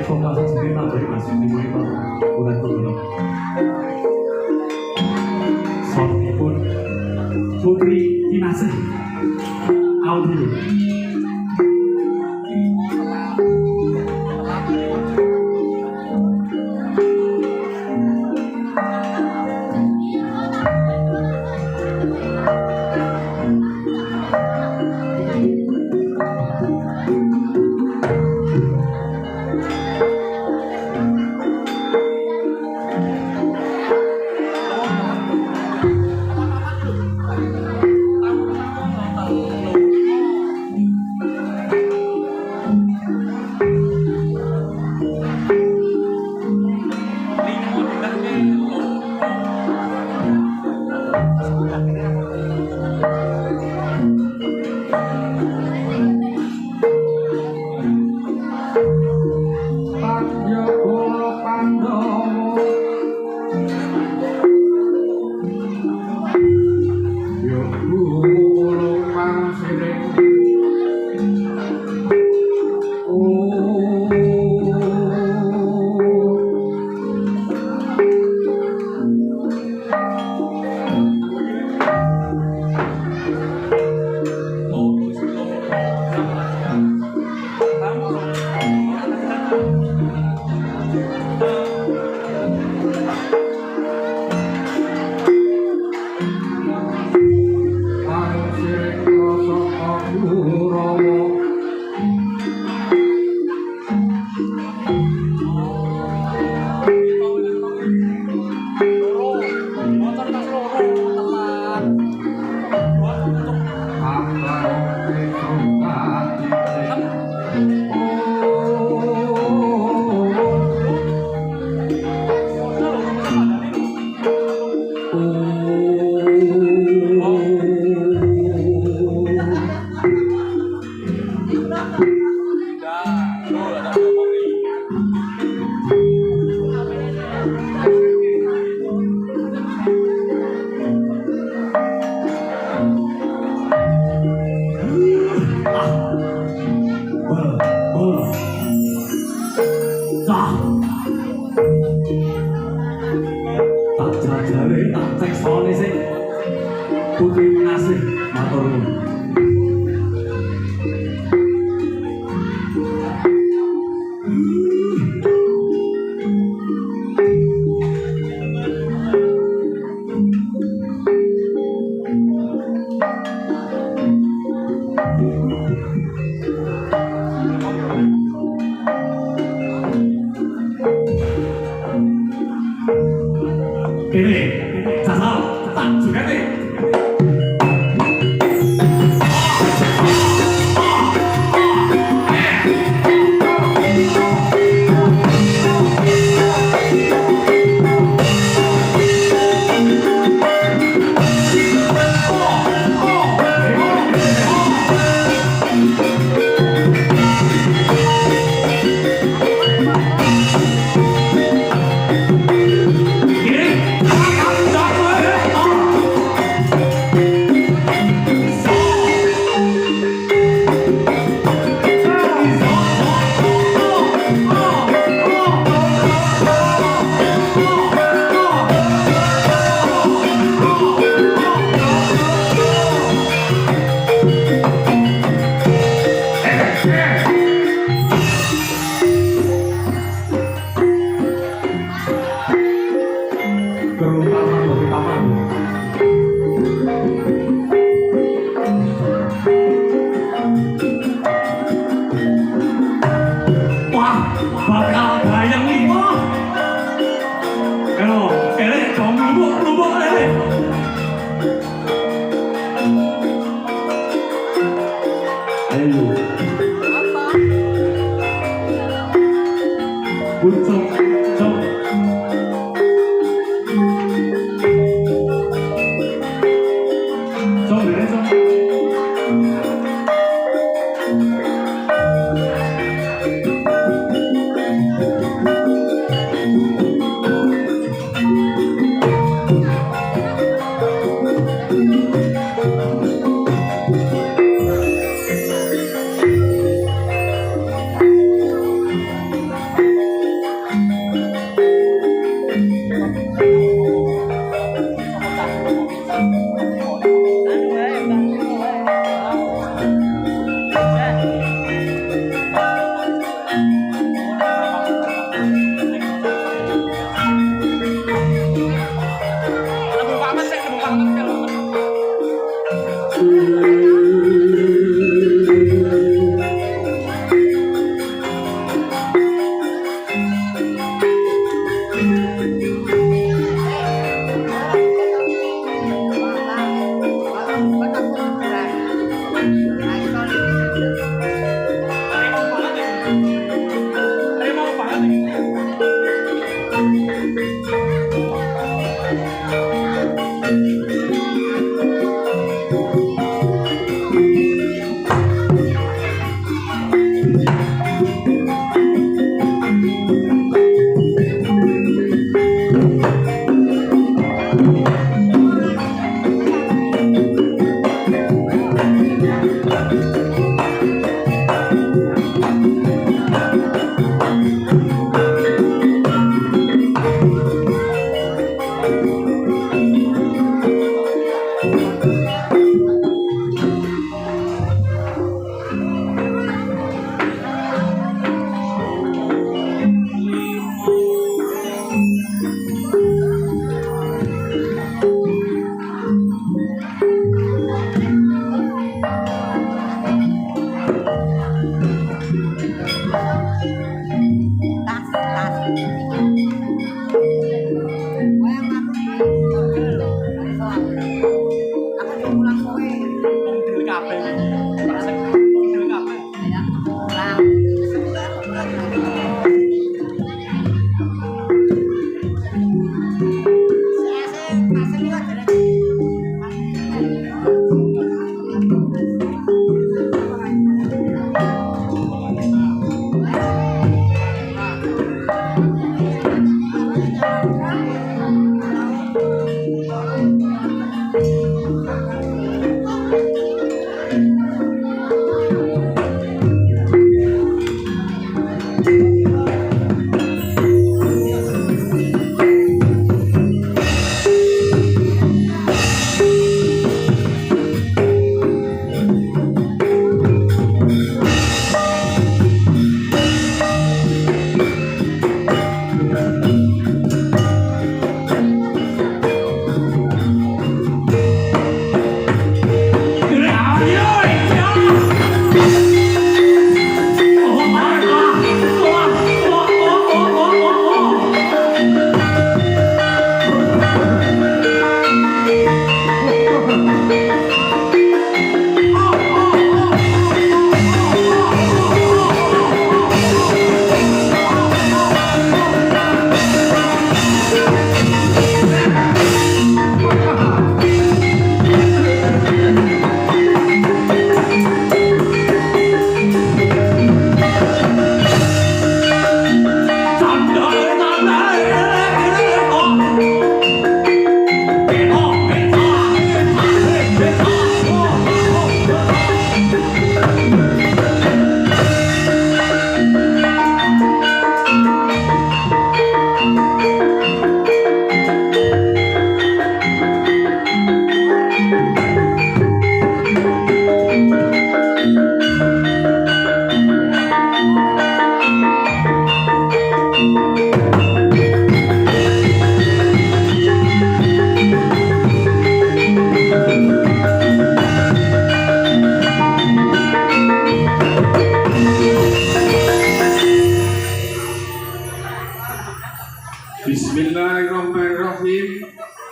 Pemasa sendiri nambah masih dimulai bulan turun. Sonipun Putri Kinasih Audio. Putri Kinasih matur nuwun. Ini Casal, tak juga nih.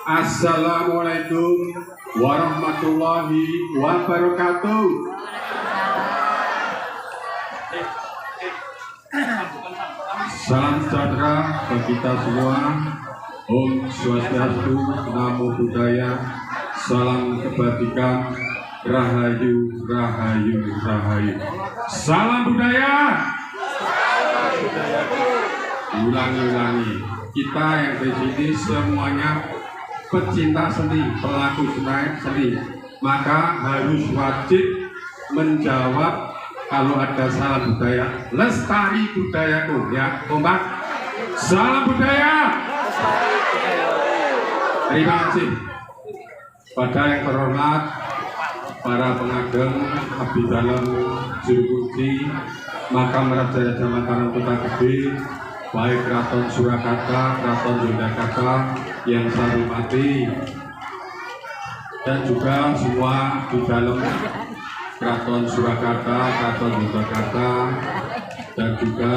Assalamualaikum warahmatullahi wabarakatuh. Salam sejahtera bagi kita semua. Om Swastiastu, Namo Buddhaya, salam kebajikan, Rahayu, Rahayu, Rahayu. Salam budaya. Ulangi-ulangi. Kita yang di sini semuanya pecinta seni, pelaku seni, maka harus wajib menjawab kalau ada salam budaya. Lestari budayaku, ya, kompak. Salam budaya. Terima kasih pada yang terhormat para pengagem abdi dalam juru kunci makam Raja Mataram Kota Gede, baik Keraton Surakarta, Keraton Yogyakarta yang saya hormati, dan juga semua di dalam Keraton Surakarta, Keraton Yogyakarta, dan juga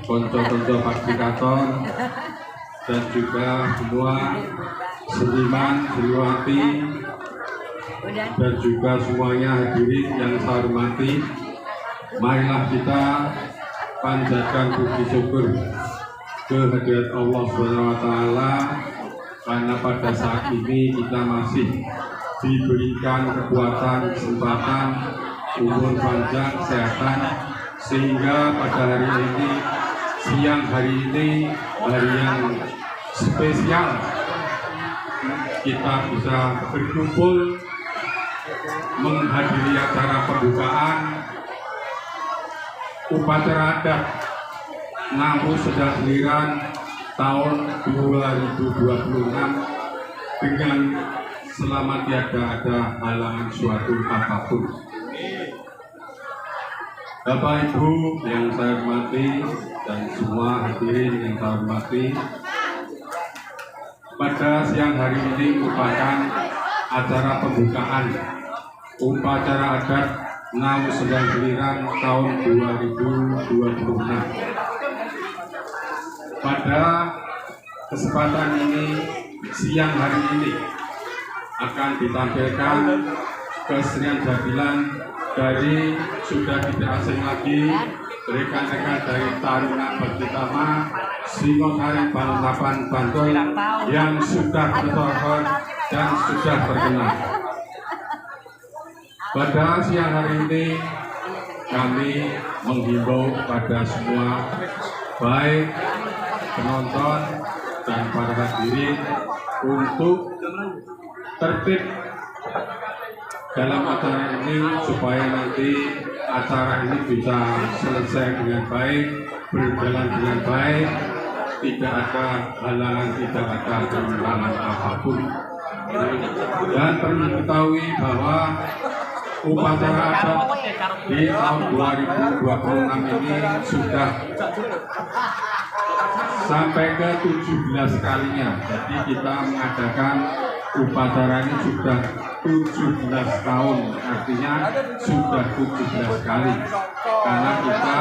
konco-konco Pakrikaton, dan juga semua seniman, seniwati, dan juga semuanya hadirin yang saya hormati. Marilah kita panjatkan puji syukur kehadirat Allah SWT, karena pada saat ini kita masih diberikan kekuatan, kesempatan, umur panjang, kesehatan, sehingga pada hari ini, siang hari ini, hari yang spesial, kita bisa berkumpul menghadiri acara pembukaan upacara adat Namu Sedang Giliran tahun 2026 dengan selama tiada ada halangan suatu apapun. Bapak Ibu yang saya hormati dan semua hadirin yang saya hormati, pada siang hari ini merupakan acara pembukaan upacara adat Namu Sedang Giliran tahun 2026. Pada kesempatan ini, siang hari ini akan ditampilkan kesenian jadilan dari sudah tidak asing lagi rekan-rekan dari Taruna Pertama Singosari Balikpapan Bantul yang sudah tersohor dan sudah terkenal. Pada siang hari ini kami menghimbau pada semua, baik penonton dan para hadirin, untuk tertib dalam acara ini supaya nanti acara ini bisa selesai dengan baik, berjalan dengan baik, tidak ada halangan, tidak ada kehalangan apapun. Dan perlu diketahui bahwa upacara adat di tahun 2026 ini sudah sampai ke 17 kalinya. Jadi kita mengadakan upacara ini sudah 17 tahun, artinya sudah 17 kali. Karena kita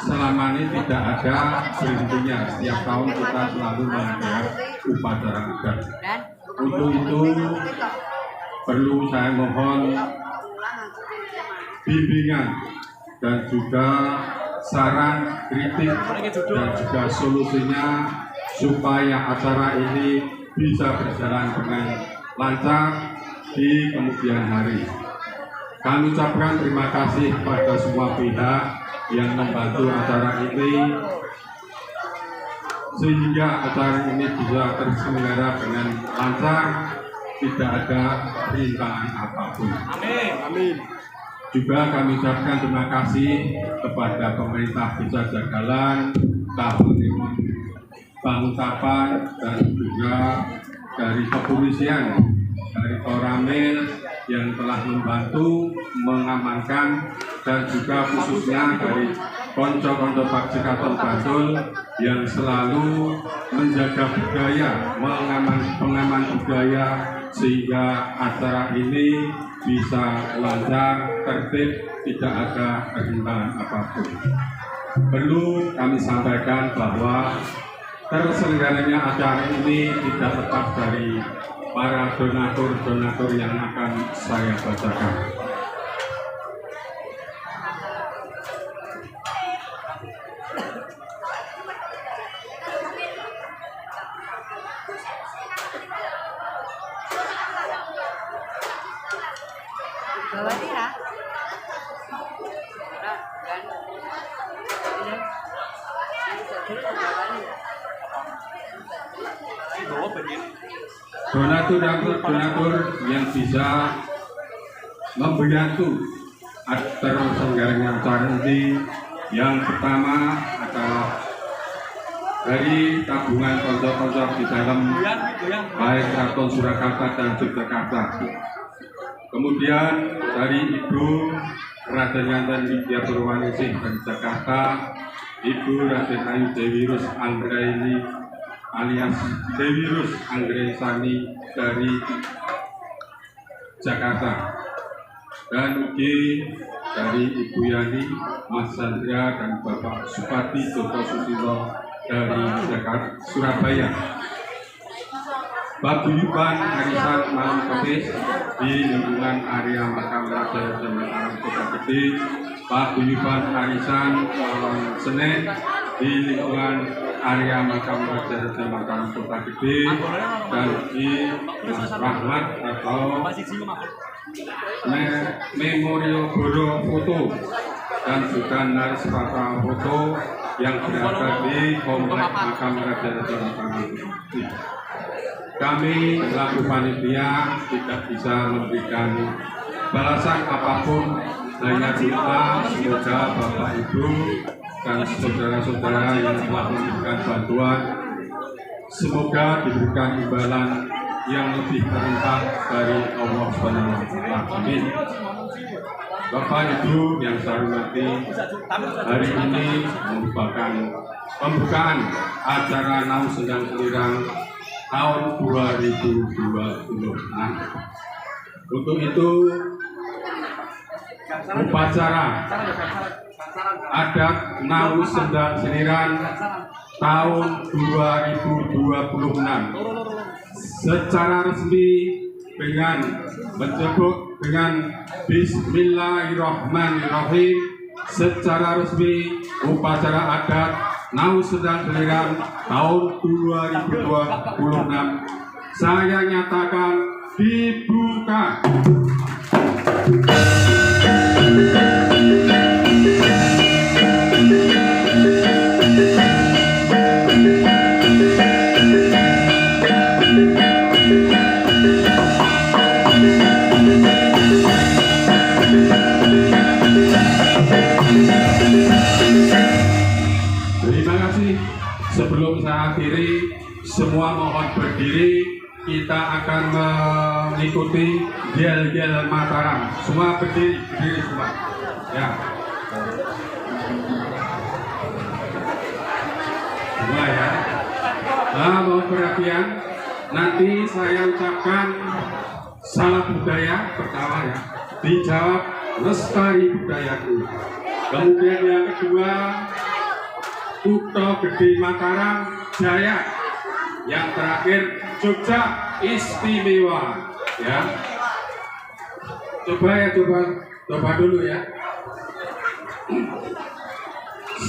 selama ini tidak ada berhentinya, setiap tahun kita selalu mengadakan upacara adat. Untuk itu perlu saya mohon bimbingan dan juga saran, kritik, dan juga solusinya supaya acara ini bisa berjalan dengan lancar di kemudian hari. Kami ucapkan terima kasih pada semua pihak yang membantu acara ini sehingga acara ini bisa terselenggara dengan lancar, tidak ada rintangan apapun. Amin. Amin. Juga kami ucapkan terima kasih kepada pemerintah Desa Jagalan, Kabupaten Bangkapan, dan juga dari kepolisian, dari Koramil yang telah membantu mengamankan, dan juga khususnya dari konco-konco Pakrikaton Bantul yang selalu menjaga budaya, pengaman budaya, sehingga acara ini bisa lancar, tertib, tidak ada rintangan apapun. Perlu kami sampaikan bahwa terselenggaranya acara ini tidak lepas dari para donatur-donatur yang akan saya bacakan. Donatur-donatur yang bisa membantu terselenggaranya acara ini, yang pertama adalah dari tabungan konco-konco di dalam baik Keraton Surakarta dan Yogyakarta. Kemudian dari Ibu Raden Yanten Widya Purwaningsih dari Jakarta, Ibu Raden Ayu Dewi Rus Anggraini alias Dewi Rus Anggraisani dari Jakarta, dan ugi dari Ibu Yani, Mas Sandra, dan Bapak Supati Joko Susilo dari Jakarta, Surabaya. Paguyuban arisan malam Kemis di lingkungan area Makam Raja dan Mataram Kota Gede, paguyuban arisan malam Senin di lingkungan area Makam Raja dan Mataram Kota Gede, dan di Rahmat atau Memorial Boro Foto dan juga Naris Patra Foto yang berada di Komplek Makam Raja dan Mataram Gede. Kami selaku panitia tidak bisa memberikan balasan apapun, hanya doa semoga Bapak Ibu dan saudara-saudara yang telah memberikan bantuan semoga diberikan imbalan yang lebih berlimpah dari Allah SWT. Amin. Bapak Ibu yang saya hormati, hari ini merupakan pembukaan acara Naung Sendang Kelirang tahun 2026. Untuk itu, upacara adat Naung Sendang Kelirang tahun 2026 secara resmi dengan menyebut dengan Bismillahirrahmanirrahim. Secara resmi upacara adat Naung Sendang Kelirang tahun 2026 saya nyatakan dibuka. Sebelum saya akhiri, semua mohon berdiri. Kita akan mengikuti yel-yel Mataram. Semua berdiri semua. Ya. Semua ya. Mohon perhatian. Nanti saya ucapkan salam budaya pertama ya. Dijawab lestari budayaku. Kemudian yang kedua, Kutha Gedhe Mataram Jaya. Yang terakhir, Jogja istimewa. Ya, coba dulu ya.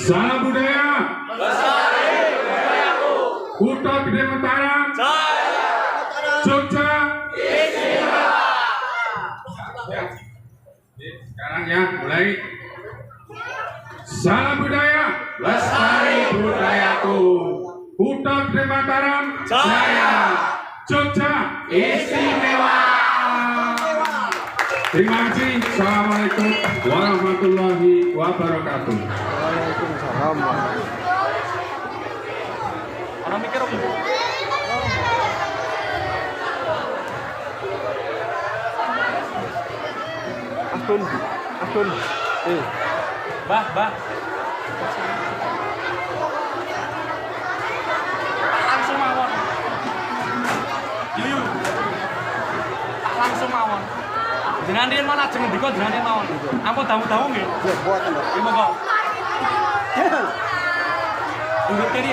Salam budaya. Lestari budayaku. Kutha Gedhe Mataram Jaya. Jogja istimewa. Ya. Sekarang ya, mulai. Salam budaya. Lestari budayaku. Kutha Gedhe Mataram Jaya. Jogja istimewa. Terima kasih. Assalamualaikum warahmatullahi wabarakatuh. Waalaikumsalam. Orang mikir apa? Akun. Bah. Langsung mawon. Yuyu. Langsung mawon. Jenengan riyen malah jeneng diko jenengan mawon. Ampun tamu-tamu nggih. Ya, buatan. Monggo. Duduk kiri.